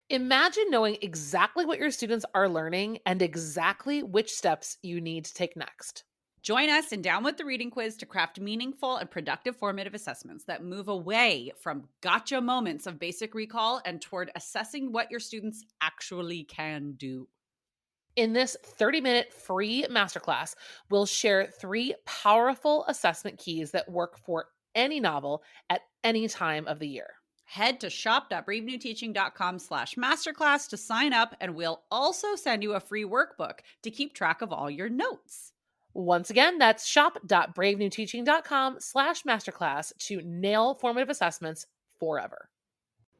Imagine knowing exactly what your students are learning and exactly which steps you need to take next. Join us in Down with the Reading Quiz to craft meaningful and productive formative assessments that move away from gotcha moments of basic recall and toward assessing what your students actually can do. In this 30-minute free masterclass, we'll share 3 powerful assessment keys that work for any novel at any time of the year. Head to shop.bravenewteaching.com/masterclass to sign up, and we'll also send you a free workbook to keep track of all your notes. Once again, that's shop.bravenewteaching.com/masterclass to nail formative assessments forever.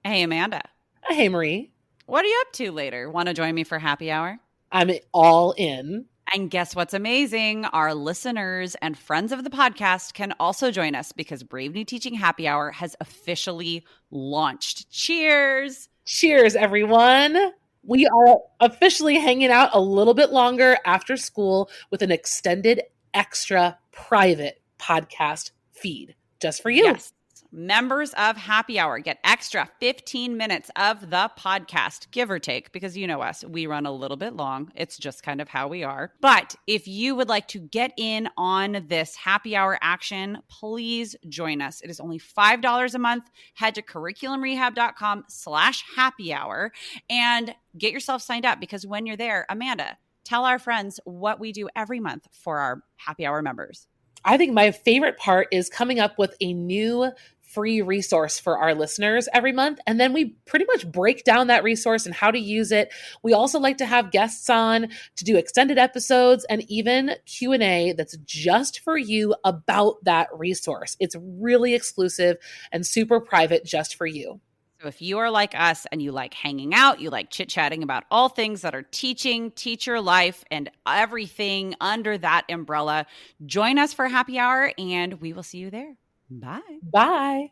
Hey, Amanda. Hey, Marie. What are you up to later? Want to join me for happy hour? I'm all in. And guess what's amazing? Our listeners and friends of the podcast can also join us because Brave New Teaching Happy Hour has officially launched. Cheers! Cheers, everyone. We are officially hanging out a little bit longer after school with an extended, extra private podcast feed just for you. Yes. Members of Happy Hour get extra 15 minutes of the podcast, give or take, because you know us, we run a little bit long. It's just kind of how we are. But if you would like to get in on this Happy Hour action, please join us. It is only $5 a month. Head to curriculumrehab.com/happy hour and get yourself signed up, because when you're there, Amanda, tell our friends what we do every month for our Happy Hour members. I think my favorite part is coming up with a new free resource for our listeners every month. And then we pretty much break down that resource and how to use it. We also like to have guests on to do extended episodes and even Q&A that's just for you about that resource. It's really exclusive and super private just for you. So if you are like us and you like hanging out, you like chit-chatting about all things that are teaching, teacher life, and everything under that umbrella, join us for happy hour and we will see you there. Bye. Bye.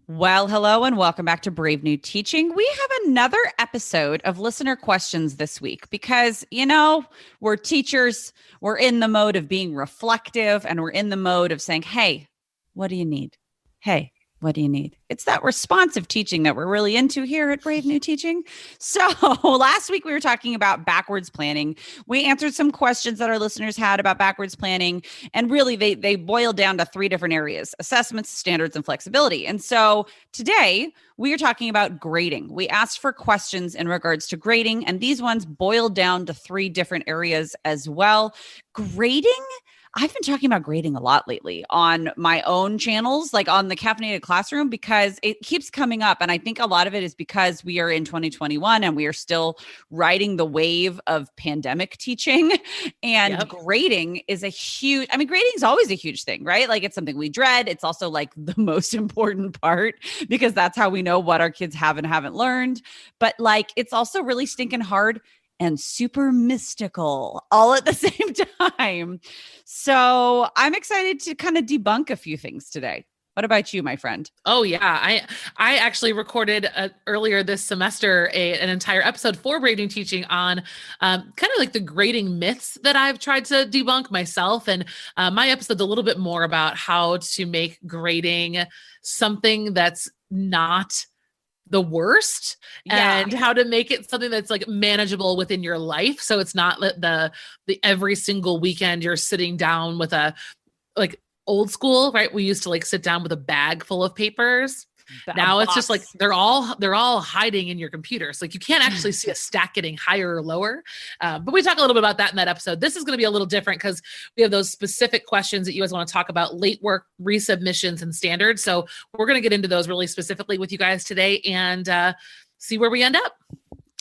Well, hello and welcome back to Brave New Teaching. We have another episode of listener questions this week because, you know, we're teachers. We're in the mode of being reflective and we're in the mode of saying, hey, what do you need? Hey, what do you need? It's that responsive teaching that we're really into here at Brave New Teaching. So last week we were talking about backwards planning. We answered some questions that our listeners had about backwards planning. And really they boiled down to 3 different areas: assessments, standards, and flexibility. And so today we are talking about grading. We asked for questions in regards to grading, and these ones boiled down to 3 different areas as well. Grading, I've been talking about grading a lot lately on my own channels, like on the Caffeinated Classroom, because it keeps coming up. And I think a lot of it is because we are in 2021 and we are still riding the wave of pandemic teaching. And grading is grading is always a huge thing, right? Like it's something we dread. It's also like the most important part because that's how we know what our kids have and haven't learned. But like, it's also really stinking hard and super mystical all at the same time. So I'm excited to kind of debunk a few thing today. What about you, my friend? Oh yeah, I actually recorded earlier this semester an entire episode for Brave New Teaching on kind of like the grading myths that I've tried to debunk myself. And my episode's a little bit more about how to make grading something that's not the worst and how to make it something that's like manageable within your life. So it's not the every single weekend you're sitting down with a like old school, right? We used to like sit down with a bag full of papers. Now it's just like they're all hiding in your computer. So like you can't actually see a stack getting higher or lower. But we talk a little bit about that in that episode. This is going to be a little different because we have those specific questions that you guys want to talk about: late work, resubmissions, and standards. So we're going to get into those really specifically with you guys today and see where we end up.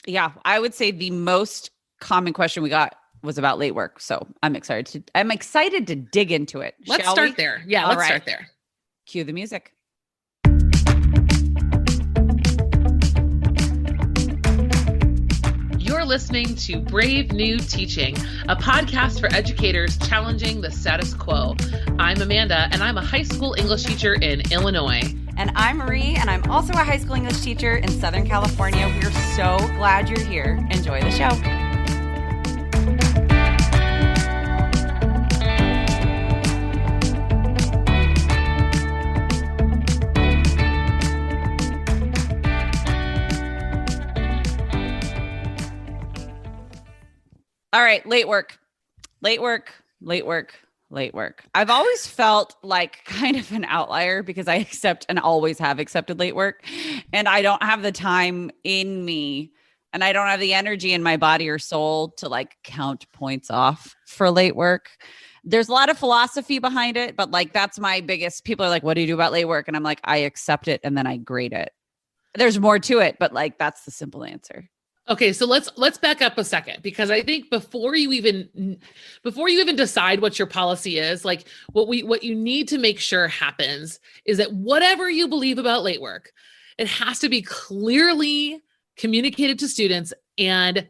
Yeah, I would say the most common question we got was about late work. So I'm excited to dig into it. Let's start there. Yeah, let's start there. Cue the music. You're listening to Brave New Teaching, a podcast for educators challenging the status quo. I'm Amanda, and I'm a high school English teacher in Illinois. And I'm Marie, and I'm also a high school English teacher in Southern California. We're so glad you're here. Enjoy the show. All right. Late work, late work, late work, late work. I've always felt like kind of an outlier because I accept and always have accepted late work. And I don't have the time in me and I don't have the energy in my body or soul to like count points off for late work. There's a lot of philosophy behind it, but like that's my biggest. People are like, what do you do about late work? And I'm like, I accept it and then I grade it. There's more to it, but like that's the simple answer. Okay, so let's back up a second because I think before you even decide what your policy is, like what you need to make sure happens is that whatever you believe about late work, it has to be clearly communicated to students and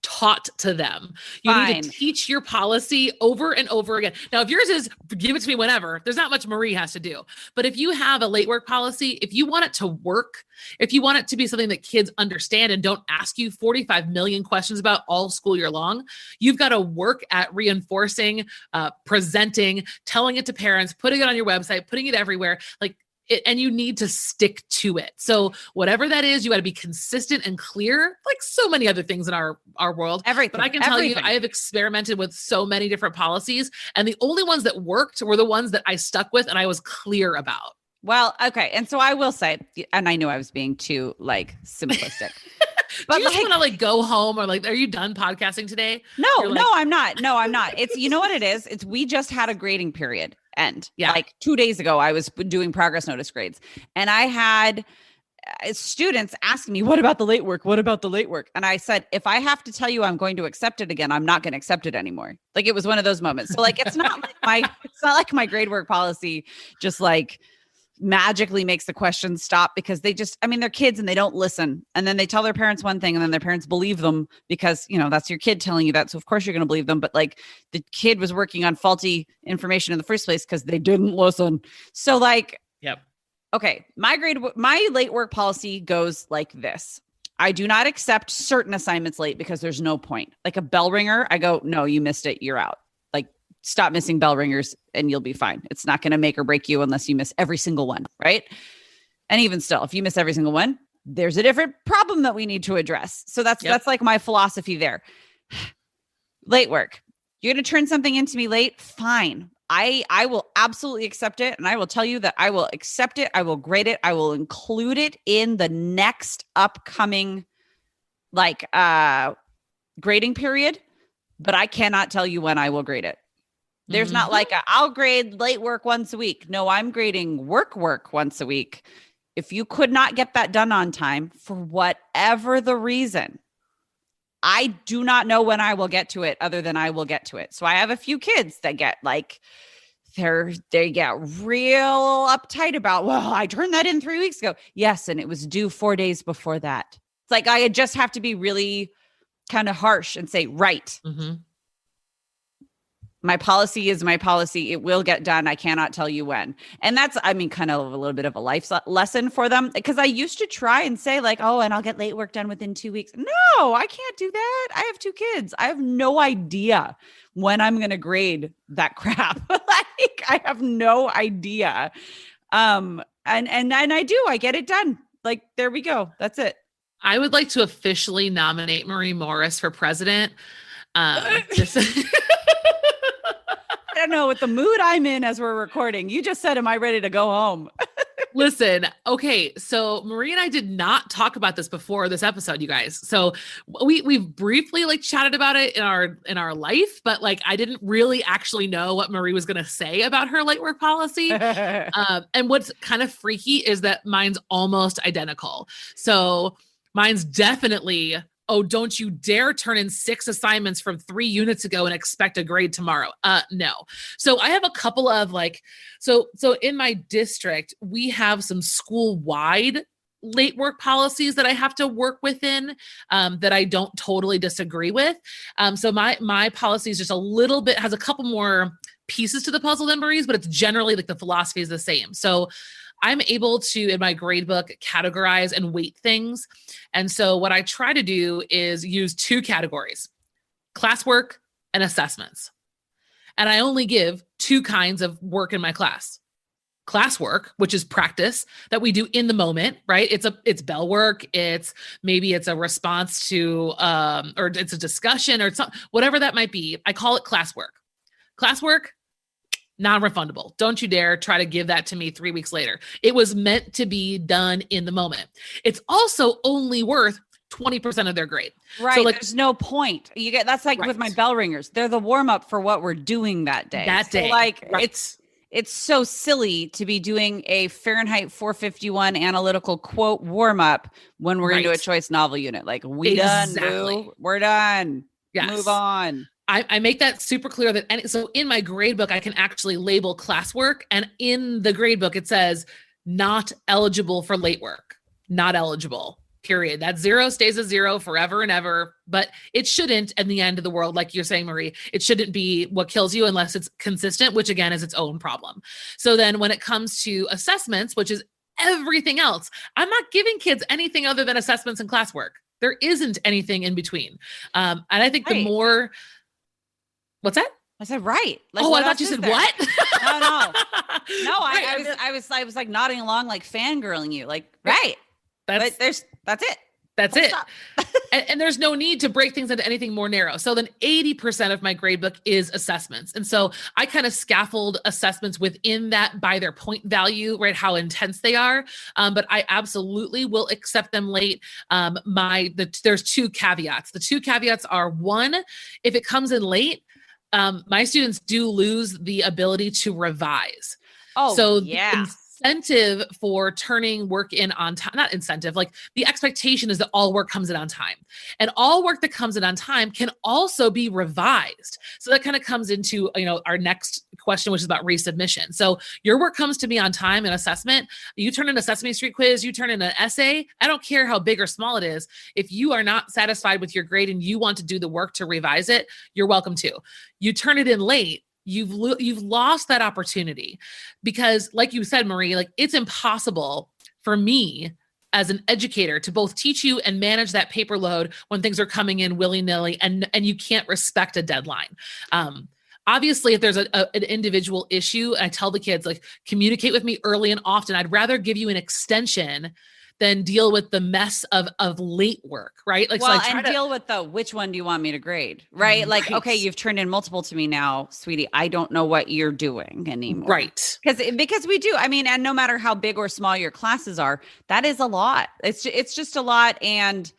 taught to them. You need Fine. to teach your policy over and over again. Now, if yours is give it to me whenever, there's not much Marie has to do. But if you have a late work policy, if you want it to work, if you want it to be something that kids understand and don't ask you 45 million questions about all school year long, you've got to work at reinforcing, presenting, telling it to parents, putting it on your website, putting it everywhere. Like, and you need to stick to it. So whatever that is, you got to be consistent and clear, like so many other things in our world. Everything. But I can tell you, I have experimented with so many different policies, and the only ones that worked were the ones that I stuck with and I was clear about. Well, okay. And so I will say, and I knew I was being too like simplistic. But do you just want to like go home or like, are you done podcasting today? No, like, no, I'm not. No, I'm not. It's, you know what it is? It's, we just had a grading period end. Yeah. Like 2 days ago, I was doing progress notice grades and I had students asking me, what about the late work? What about the late work? And I said, if I have to tell you I'm going to accept it again, I'm not going to accept it anymore. Like it was one of those moments. So like, it's not like my grade work policy just like magically makes the questions stop because they just, I mean, they're kids and they don't listen. And then they tell their parents one thing and then their parents believe them because, you know, that's your kid telling you that. So of course you're going to believe them. But like the kid was working on faulty information in the first place because they didn't listen. So like, yep. Okay. My late work policy goes like this. I do not accept certain assignments late because there's no point. Like a bell ringer, I go, no, you missed it. You're out. Like stop missing bell ringers and you'll be fine. It's not going to make or break you unless you miss every single one. Right. And even still, if you miss every single one, there's a different problem that we need to address. So that's like my philosophy there. Late work. You're going to turn something into me late. Fine. I will absolutely accept it. And I will tell you that I will accept it. I will grade it. I will include it in the next upcoming like grading period, but I cannot tell you when I will grade it. There's not like I'll grade late work once a week. No, I'm grading work once a week. If you could not get that done on time for whatever the reason, I do not know when I will get to it other than I will get to it. So I have a few kids that get like, they get real uptight about, well, I turned that in 3 weeks ago. Yes. And it was due 4 days before that. It's like, I just have to be really kind of harsh and say, right. Mm-hmm. My policy is my policy. It will get done. I cannot tell you when. And that's, I mean, kind of a little bit of a life lesson for them because I used to try and say like, oh, and I'll get late work done within 2 weeks. No, I can't do that. I have 2 kids. I have no idea when I'm going to grade that crap. Like I have no idea. And I get it done. Like, there we go. That's it. I would like to officially nominate Marie Morris for president. Just I don't know, with the mood I'm in as we're recording. You just said, am I ready to go home? Listen, okay, so Marie and I did not talk about this before this episode, you guys. So we've briefly like chatted about it in our life, but like I didn't really actually know what Marie was going to say about her late work policy. And what's kind of freaky is that mine's almost identical. So mine's definitely, oh, don't you dare turn in 6 assignments from 3 units ago and expect a grade tomorrow. No. So I have a couple of like, so in my district, we have some school-wide late work policies that I have to work within that I don't totally disagree with. So my policy is just a little bit, has a couple more pieces to the puzzle than Marie's, but it's generally like the philosophy is the same. So I'm able to, in my grade book, categorize and weight things. And so what I try to do is use 2 categories, classwork and assessments. And I only give 2 kinds of work in my class, classwork, which is practice that we do in the moment, right? It's bell work. Maybe it's a response to, or it's a discussion or something, whatever that might be. I call it classwork. Classwork, non-refundable. Don't you dare try to give that to me 3 weeks later. It was meant to be done in the moment. It's also only worth 20% of their grade. Right. So like, there's no point. That's like with my bell ringers. They're the warm up for what we're doing that day. It's so silly to be doing a Fahrenheit 451 analytical quote warm up when we're into a choice novel unit. Like, done, boo. We're done. Yes. Move on. I make that super clear so in my grade book, I can actually label classwork, and in the grade book, it says not eligible for late work, not eligible, period. That 0 stays a 0 forever and ever, but it shouldn't in the end of the world. Like you're saying, Marie, it shouldn't be what kills you unless it's consistent, which again is its own problem. So then when it comes to assessments, which is everything else, I'm not giving kids anything other than assessments and classwork. There isn't anything in between. And I think the more... What's that? I said, right. Like, I thought you said what? No. Right. I was like nodding along, like fangirling you, like, right. That's it. That's it. and there's no need to break things into anything more narrow. So then 80% of my gradebook is assessments. And so I kind of scaffold assessments within that by their point value, right? How intense they are. But I absolutely will accept them late. There's 2 caveats. The 2 caveats are, one, if it comes in late, my students do lose the ability to revise. The incentive for turning work in on time, not incentive, like the expectation is that all work comes in on time, and all work that comes in on time can also be revised. So that kind of comes into, our next question, which is about resubmission. So your work comes to me on time in assessment. You turn in a Sesame Street quiz, you turn in an essay. I don't care how big or small it is. If you are not satisfied with your grade and you want to do the work to revise it, you're welcome to. You turn it in late, you've lost that opportunity, because like you said, Marie, like it's impossible for me as an educator to both teach you and manage that paper load when things are coming in willy-nilly and you can't respect a deadline. Obviously, if there's an individual issue, I tell the kids, like, communicate with me early and often. I'd rather give you an extension than deal with the mess of late work, right? Like, well, so deal with which one do you want me to grade, right? Like, okay, you've turned in multiple to me now, sweetie. I don't know what you're doing anymore. Right. Because we do. I mean, and no matter how big or small your classes are, that is a lot. It's just a lot. And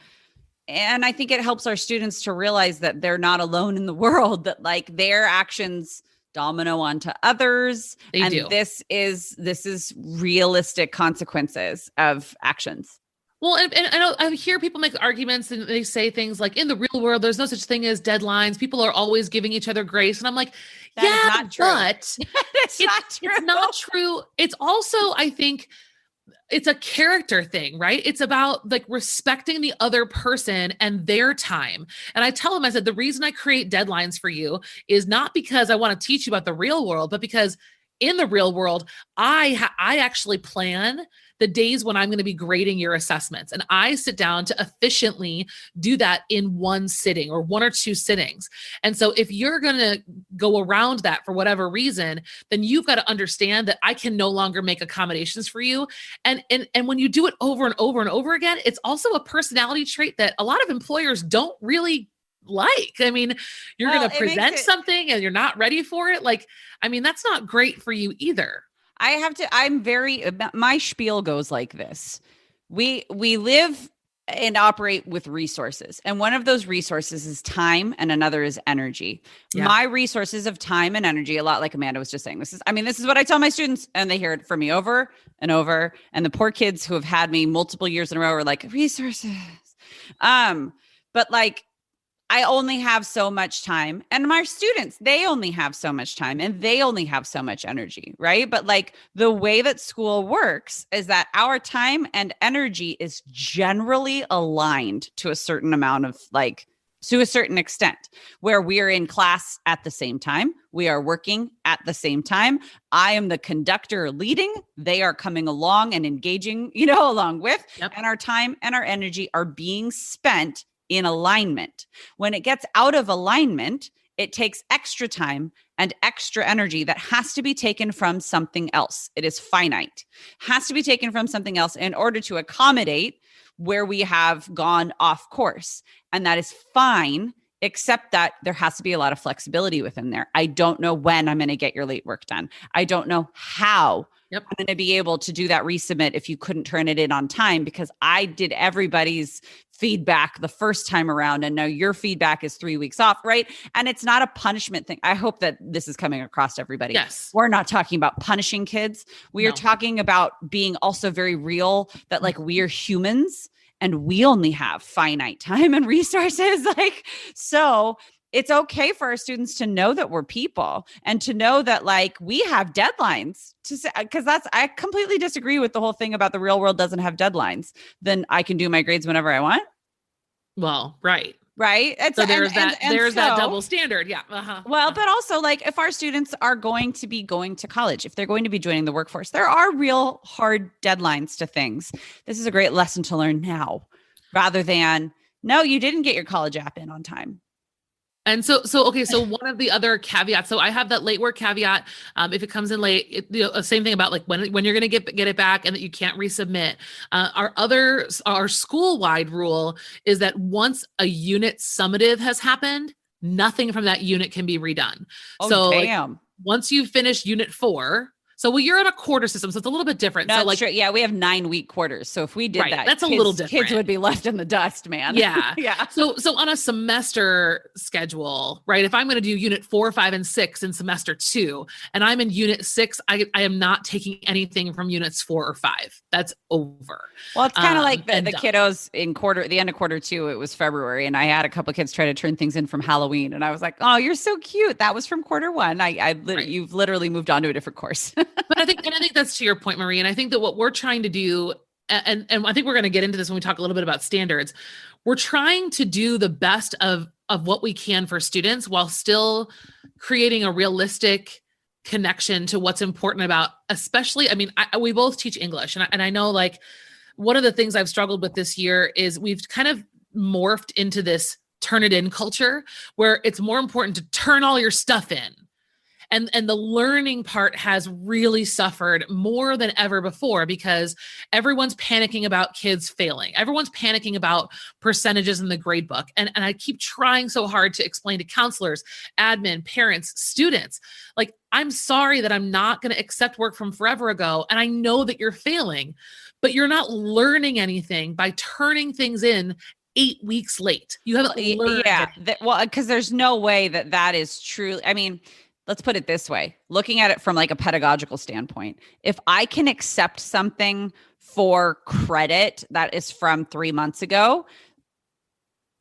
I think it helps our students to realize that they're not alone in the world, that like their actions domino onto others. They do. This is realistic consequences of actions. Well, and I hear people make arguments and they say things like, in the real world, there's no such thing as deadlines. People are always giving each other grace. And I'm like, but it's not true. It's also, I think, it's a character thing, right? It's about like respecting the other person and their time. And I tell them, I said, the reason I create deadlines for you is not because I want to teach you about the real world, but because in the real world, I actually plan the days when I'm going to be grading your assessments. And I sit down to efficiently do that in one sitting or 1 or 2 sittings. And so if you're going to go around that for whatever reason, then you've got to understand that I can no longer make accommodations for you. And when you do it over and over and over again, it's also a personality trait that a lot of employers don't really like. I mean, you're going to present something and you're not ready for it. Like, I mean, that's not great for you either. My spiel goes like this. We live and operate with resources. And one of those resources is time and another is energy. Yeah. My resources of time and energy, a lot like Amanda was just saying, this is what I tell my students, and they hear it from me over and over. And the poor kids who have had me multiple years in a row are like, resources. But like, I only have so much time, and my students, they only have so much time and they only have so much energy, right? But like the way that school works is that our time and energy is generally aligned to a certain amount of to a certain extent, where we are in class at the same time. We are working at the same time. I am the conductor leading. They are coming along and engaging, along with, and our time and our energy are being spent in alignment. When it gets out of alignment, it takes extra time and extra energy that has to be taken from something else. It is finite, has to be taken from something else in order to accommodate where we have gone off course. And that is fine, except that there has to be a lot of flexibility within there. I don't know when I'm going to get your late work done. I don't know how Yep. I'm going to be able to do that resubmit if you couldn't turn it in on time, because I did everybody's feedback the first time around and now your feedback is 3 weeks off, right? And it's not a punishment thing. I hope that this is coming across to everybody. Yes. We're not talking about punishing kids. We are talking about being also very real, that like we are humans and we only have finite time and resources. Like, so it's okay for our students to know that we're people and to know that like we have deadlines to say, because I completely disagree with the whole thing about the real world doesn't have deadlines. Then I can do my grades whenever I want. Well, right. Right. So there's that double standard. Yeah. Well, but also like if our students are going to be going to college, if they're going to be joining the workforce, there are real hard deadlines to things. This is a great lesson to learn now rather than, no, you didn't get your college app in on time. And so one of the other caveats, so I have that late work caveat. If it comes in late, same thing about like when you're going to get it back and that you can't resubmit. Our school-wide rule is that once a unit summative has happened, nothing from that unit can be redone. Oh, so damn. Like, once you finish unit 4, you're in a quarter system, so it's a little bit different. No, so like, sure. Yeah, we have 9-week quarters. So if we did that, that's a little different. Kids would be left in the dust, man. Yeah. Yeah. So on a semester schedule, right? If I'm going to do unit 4, 5, and 6 in semester 2, and I'm in unit 6, I am not taking anything from units 4 or 5. That's over. Well, it's kind of like the kiddos in the end of quarter 2, it was February. And I had a couple of kids try to turn things in from Halloween. And I was like, oh, you're so cute. That was from quarter 1. You've literally moved on to a different course. But I think that's to your point, Marie. And I think that what we're trying to do, and I think we're going to get into this when we talk a little bit about standards, we're trying to do the best of what we can for students while still creating a realistic connection to what's important about, especially, I mean, we both teach English. And I know like one of the things I've struggled with this year is we've kind of morphed into this turn it in culture where it's more important to turn all your stuff in. And the learning part has really suffered more than ever before because everyone's panicking about kids failing. Everyone's panicking about percentages in the grade book. And I keep trying so hard to explain to counselors, admin, parents, students, like, I'm sorry that I'm not going to accept work from forever ago. And I know that you're failing, but you're not learning anything by turning things in 8 weeks late. You haven't learned. Yeah. Because there's no way that is true. I mean, let's put it this way, looking at it from like a pedagogical standpoint, if I can accept something for credit that is from 3 months ago,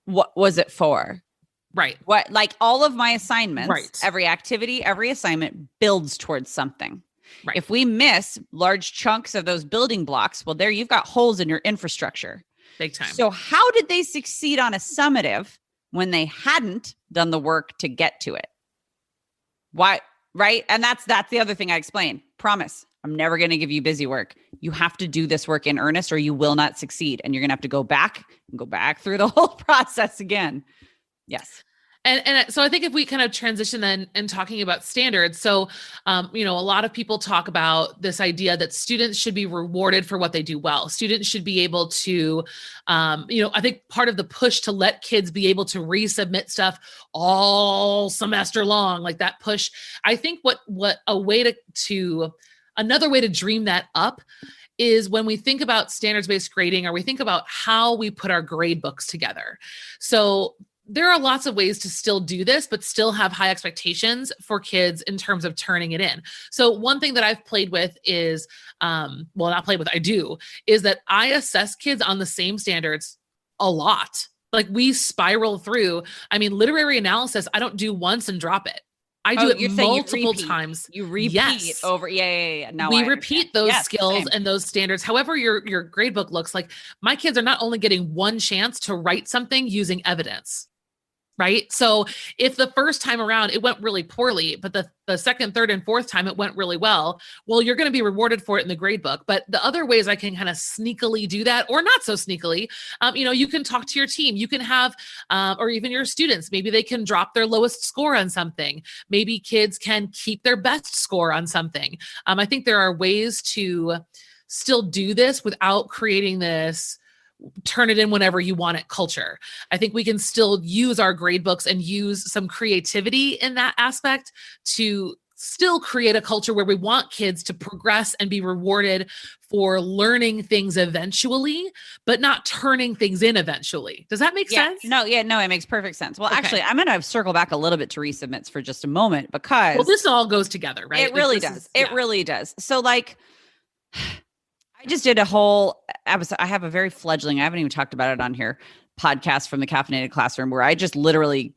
what was it for? Right. What, like all of my assignments, right. Every activity, every assignment builds towards something. Right. If we miss large chunks of those building blocks, well, there you've got holes in your infrastructure. Big time. So how did they succeed on a summative when they hadn't done the work to get to it? Why? Right. And that's the other thing I explain. Promise. I'm never going to give you busy work. You have to do this work in earnest or you will not succeed. And you're going to have to go back through the whole process again. Yes. And so I think if we kind of transition then and talking about standards, so, a lot of people talk about this idea that students should be rewarded for what they do well. Students should be able to, I think part of the push to let kids be able to resubmit stuff all semester long, like that push, I think another way to dream that up is when we think about standards-based grading, or we think about how we put our grade books together. So there are lots of ways to still do this, but still have high expectations for kids in terms of turning it in. So one thing that I've played with is, is that I assess kids on the same standards a lot. Like we spiral through. I mean, literary analysis, I don't do once and drop it. I do it multiple times. You repeat yes. over. Yeah. Now we repeat those skills same. And those standards. However, your grade book looks like, my kids are not only getting one chance to write something using evidence. right? So if the first time around it went really poorly, but the second, third, and fourth time it went really well, well, you're going to be rewarded for it in the grade book. But the other ways I can kind of sneakily do that, or not so sneakily, you can talk to your team. You can have, or even your students, maybe they can drop their lowest score on something. Maybe kids can keep their best score on something. I think there are ways to still do this without creating this turn it in whenever you want it culture. I think we can still use our grade books and use some creativity in that aspect to still create a culture where we want kids to progress and be rewarded for learning things eventually, but not turning things in eventually. Does that make sense? No, it makes perfect sense. Well, actually, I'm going to circle back a little bit to resubmits for just a moment because this all goes together, right? It really does. It really does. So I just did a whole episode. I have a very fledgling, I haven't even talked about it on here, podcast from the Caffeinated Classroom where I just literally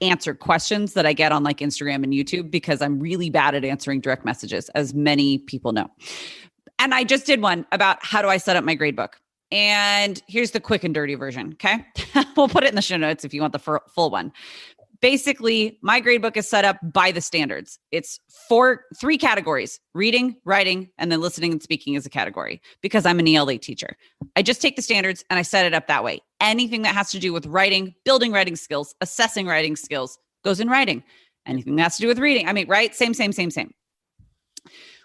answer questions that I get on Instagram and YouTube because I'm really bad at answering direct messages, as many people know. And I just did one about how do I set up my gradebook. And here's the quick and dirty version. Okay. We'll put it in the show notes if you want the full one. Basically, my gradebook is set up by the standards. It's three categories: reading, writing, and then listening and speaking is a category because I'm an ELA teacher. I just take the standards and I set it up that way. Anything that has to do with writing, building writing skills, assessing writing skills goes in writing. Anything that has to do with reading, right? Same.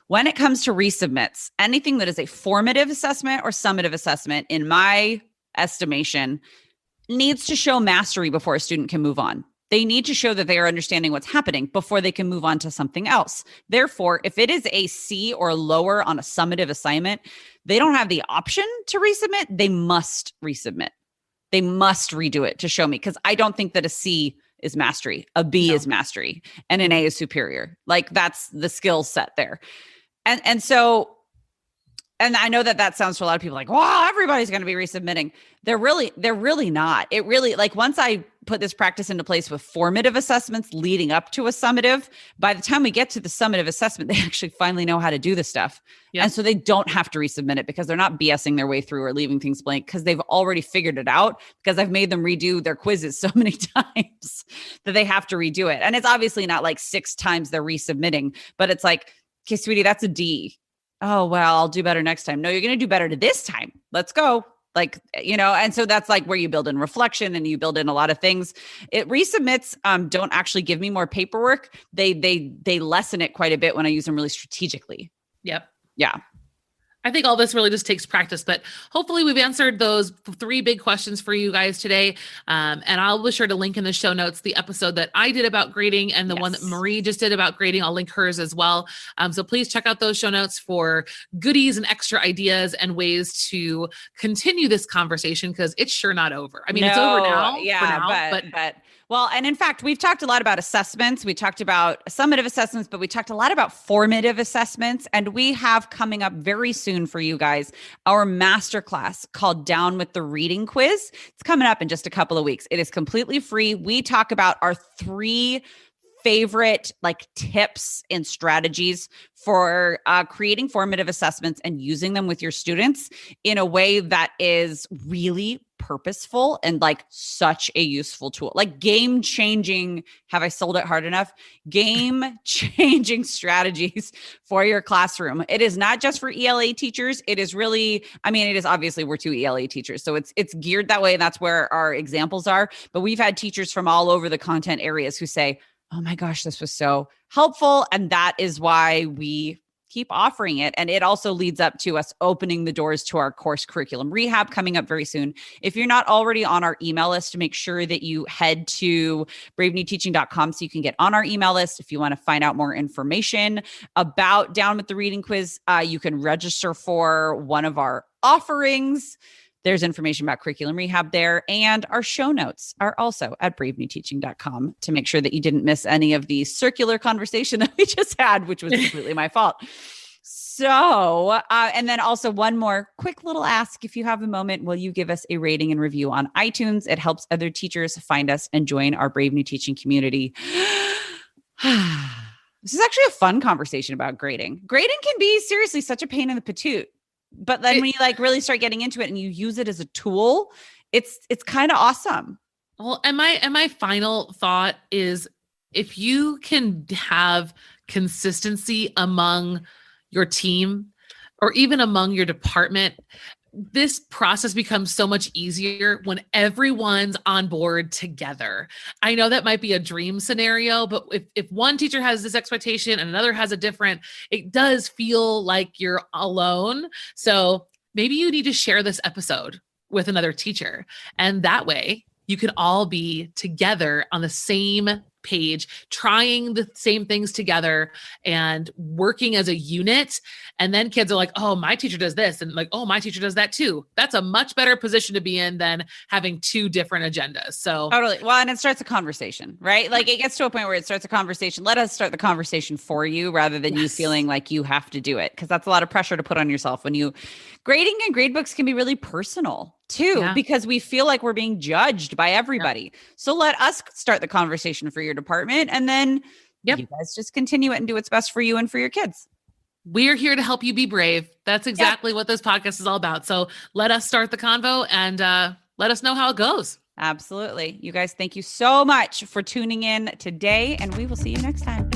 When it comes to resubmits, anything that is a formative assessment or summative assessment, in my estimation, needs to show mastery before a student can move on. They need to show that they are understanding what's happening before they can move on to something else. Therefore, if it is a C or lower on a summative assignment, they don't have the option to resubmit. They must resubmit. They must redo it to show me, because I don't think that a C is mastery, a B is mastery, and an A is superior. That's the skill set there. And so I know that sounds to a lot of people wow, everybody's going to be resubmitting. They're really not. It really, once I put this practice into place with formative assessments leading up to a summative, by the time we get to the summative assessment, they actually finally know how to do this stuff. Yep. And so they don't have to resubmit it because they're not BSing their way through or leaving things blank because they've already figured it out, because I've made them redo their quizzes so many times that they have to redo it. And it's obviously not 6 times they're resubmitting, but it's okay, sweetie, that's a D. Oh, well, I'll do better next time. No, you're going to do better to this time. Let's go. And so that's where you build in reflection and you build in a lot of things. Resubmits don't actually give me more paperwork. They lessen it quite a bit when I use them really strategically. Yep. Yeah. I think all this really just takes practice, but hopefully we've answered those 3 big questions for you guys today. And I'll be sure to link in the show notes the episode that I did about grading and the one that Marie just did about grading. I'll link hers as well. So please check out those show notes for goodies and extra ideas and ways to continue this conversation, because it's sure not over. I mean, it's over now. Yeah, but well, and in fact, we've talked a lot about assessments. We talked about summative assessments, but we talked a lot about formative assessments. And we have coming up very soon for you guys our masterclass called Down with the Reading Quiz. It's coming up in just a couple of weeks. It is completely free. We talk about our 3 favorite tips and strategies for creating formative assessments and using them with your students in a way that is really purposeful and such a useful tool, game changing. Have I sold it hard enough? Game changing strategies for your classroom. It is not just for ELA teachers. It is really, it is obviously we're 2 ELA teachers, so it's geared that way. And that's where our examples are. But we've had teachers from all over the content areas who say, oh my gosh, this was so helpful. And that is why we keep offering it. And it also leads up to us opening the doors to our course curriculum rehab coming up very soon. If you're not already on our email list, make sure that you head to bravenewteaching.com so you can get on our email list. If you want to find out more information about Down with the Reading Quiz, you can register for one of our offerings. There's information about curriculum rehab there. And our show notes are also at bravenewteaching.com to make sure that you didn't miss any of the circular conversation that we just had, which was completely my fault. So, and then also one more quick little ask. If you have a moment, will you give us a rating and review on iTunes? It helps other teachers find us and join our Brave New Teaching community. This is actually a fun conversation about grading. Grading can be seriously such a pain in the patoot. But then when you really start getting into it and you use it as a tool, it's kind of awesome. Well, and my final thought is if you can have consistency among your team or even among your department, this process becomes so much easier when everyone's on board together. I know that might be a dream scenario, but if one teacher has this expectation and another has a different, it does feel like you're alone. So maybe you need to share this episode with another teacher. And that way you can all be together on the same page, trying the same things together and working as a unit. And then kids are like, oh, my teacher does this. And like, oh, my teacher does that too. That's a much better position to be in than having two different agendas. So Totally. Well, and it starts a conversation, right? Like it gets to a point where it starts a conversation. Let us start the conversation for you rather than you feeling like you have to do it. Cause that's a lot of pressure to put on yourself when you grading and grade books can be really personal too, because we feel like we're being judged by everybody. So let us start the conversation for your department. And then you guys just continue it and do what's best for you and for your kids. We're here to help you be brave. That's exactly what this podcast is all about. So let us start the convo and let us know how it goes. Absolutely. You guys, thank you so much for tuning in today, and we will see you next time.